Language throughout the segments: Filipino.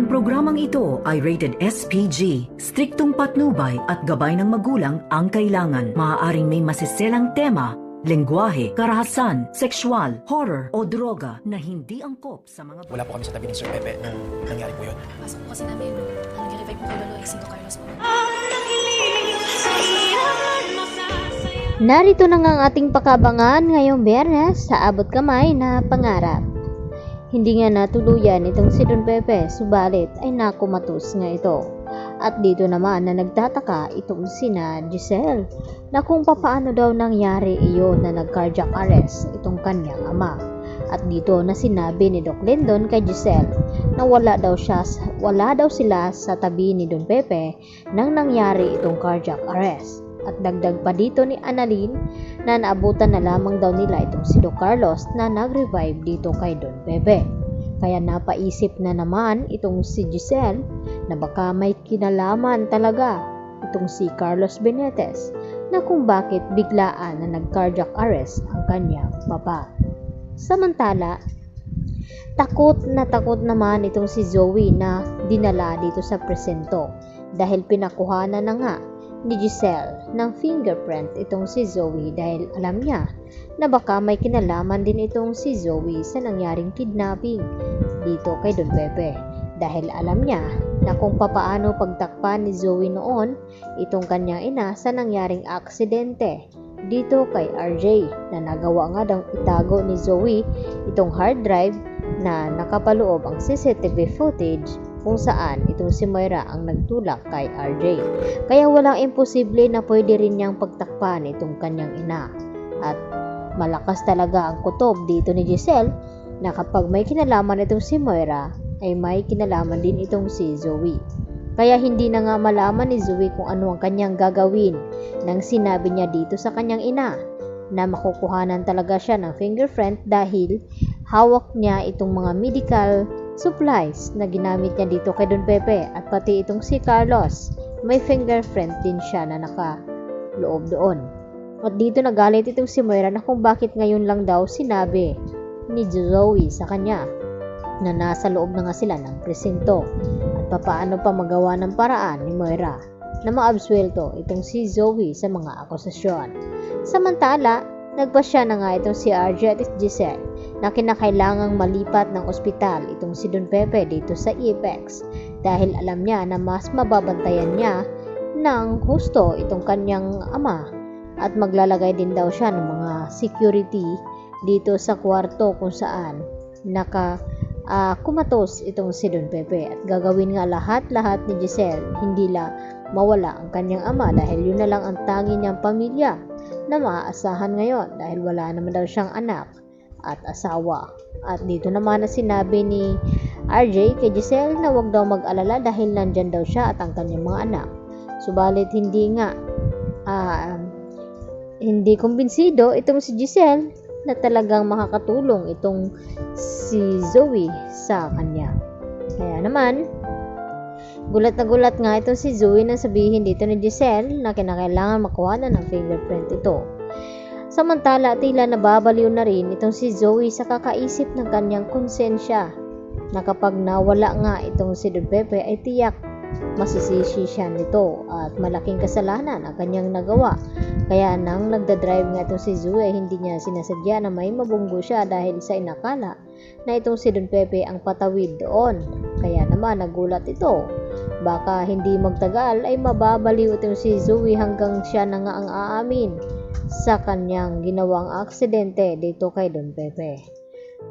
Ang programang ito ay rated SPG. Striktong patnubay at gabay ng magulang ang kailangan. Maaaring may masiselang tema, lengguwahe, karahasan, sexual, horror o droga na hindi angkop sa mga... Wala po kami sa tabi ni Sir Pepe nung nangyari po yun. Pasok po kasi namin, ang nag-revive po kay Lolo ay Sino Carlos po. Narito na nga ang ating pakabangan ngayong Biyernes sa Abot Kamay na Pangarap. Hindi nga natuluyan itong si Don Pepe, subalit ay nakumatos nga ito. At dito naman na nagtataka itong sina Giselle na kung papaano daw nangyari iyon na nag-cardiac arrest itong kanyang ama. At dito na sinabi ni Doc Lindon kay Giselle na wala daw sila sa tabi ni Don Pepe nang nangyari itong cardiac arrest. At dagdag pa dito ni Annalyn na naabutan na lamang daw nila itong si Doc Carlos na nag-revive dito kay Don Pepe. Kaya napaisip na naman itong si Giselle na baka may kinalaman talaga itong si Carlos Benitez na kung bakit biglaan na nag-cardiac arrest ang kanyang papa. Samantala, takot naman itong si Zoe na dinala dito sa presinto dahil pinakuhanan na nga ni Giselle ng fingerprint itong si Zoe dahil alam niya na baka may kinalaman din itong si Zoe sa nangyaring kidnapping dito kay Don Pepe dahil alam niya na kung papaano pagtakpan ni Zoe noon itong kanyang ina sa nangyaring aksidente dito kay RJ na nagawa nga daw itago ni Zoe itong hard drive na nakapaloob ang CCTV footage kung saan itong si Moira ang nagtulak kay RJ. Kaya walang imposible na pwede rin niyang pagtakpan itong kanyang ina. At malakas talaga ang kutob dito ni Giselle na kapag may kinalaman itong si Moira ay may kinalaman din itong si Zoe. Kaya hindi na nga malaman ni Zoe kung ano ang kanyang gagawin nang sinabi niya dito sa kanyang ina na makukuhanan talaga siya ng fingerprint dahil hawak niya itong mga medical supplies na ginamit niya dito kay Don Pepe at pati itong si Carlos may fingerprint din siya na nakaloob doon. At dito nagalit itong si Moira na kung bakit ngayon lang daw sinabi ni Zoe sa kanya na nasa loob na nga sila ng presinto at papaano pa magawa ng paraan ni Moira na maabsuelto itong si Zoe sa mga akusasyon. Samantala, nagpasya na nga itong si RJ at Giselle na kinakailangang malipat ng ospital itong si Don Pepe dito sa Apex dahil alam niya na mas mababantayan niya ng husto itong kanyang ama at maglalagay din daw siya ng mga security dito sa kwarto kung saan kumatos itong si Don Pepe at gagawin nga lahat ni Giselle hindi lang mawala ang kanyang ama dahil yun na lang ang tangi niyang pamilya na maaasahan ngayon dahil wala naman daw siyang anak at asawa. At dito naman na sinabi ni RJ kay Giselle na wag daw mag-alala dahil nandyan daw siya at ang kanyang mga anak. Subalit hindi kumbinsido itong si Giselle na talagang makakatulong itong si Zoe sa kanya. Kaya naman, gulat na gulat nga itong si Zoe na sabihin dito ni Giselle na kinakailangan makuha na ng fingerprint ito. Samantala, tila nababaliw na rin itong si Zoe sa kakaisip ng kanyang konsensya na kapag nawala nga itong si Don Pepe ay tiyak masisisi siya nito at malaking kasalanan ang kanyang nagawa. Kaya nang nagdadrive nga itong si Zoe ay hindi niya sinasadya na may mabunggo siya dahil sa inakala na itong si Don Pepe ang patawid doon. Kaya naman nagulat ito. Baka hindi magtagal ay mababaliw itong si Zoe hanggang siya na nga ang aamin sa kanyang ginawang aksidente dito kay Don Pepe.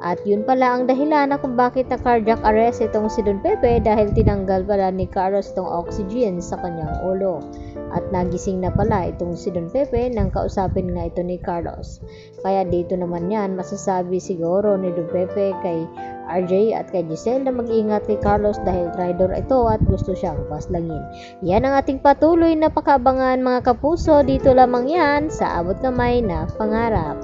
At yun pala ang dahilan na kung bakit na cardiac arrest itong si Don Pepe dahil tinanggal pala ni Carlos itong oxygen sa kanyang ulo. At nagising na pala itong si Don Pepe nang kausapin nga ito ni Carlos. Kaya dito naman yan masasabi siguro ni Don Pepe kay RJ at kay Giselle na mag-ingat kay Carlos dahil traitor ito at gusto siyang paslangin. Yan ang ating patuloy na pakabangan mga kapuso. Dito lamang yan sa Abot Kamay na Pangarap.